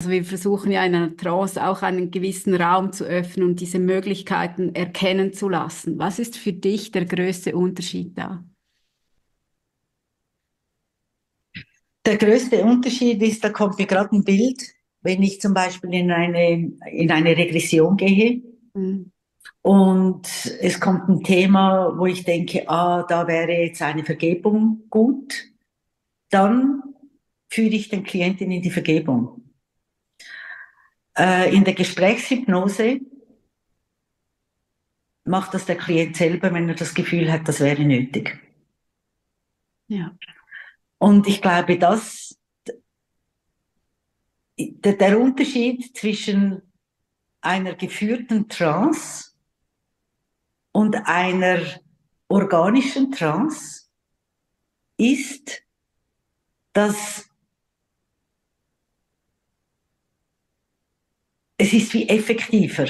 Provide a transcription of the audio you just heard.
Also wir versuchen ja in einer Trance auch einen gewissen Raum zu öffnen und diese Möglichkeiten erkennen zu lassen. Was ist für dich der größte Unterschied da? Der größte Unterschied ist, da kommt mir gerade ein Bild, wenn ich zum Beispiel in eine Regression gehe Mhm. und es kommt ein Thema, wo ich denke, ah, da wäre jetzt eine Vergebung gut, dann führe ich den Klienten in die Vergebung. In der Gesprächshypnose macht das der Klient selber, wenn er das Gefühl hat, das wäre nötig. Ja. Und ich glaube, der Unterschied zwischen einer geführten Trance und einer organischen Trance ist, dass es ist wie effektiver.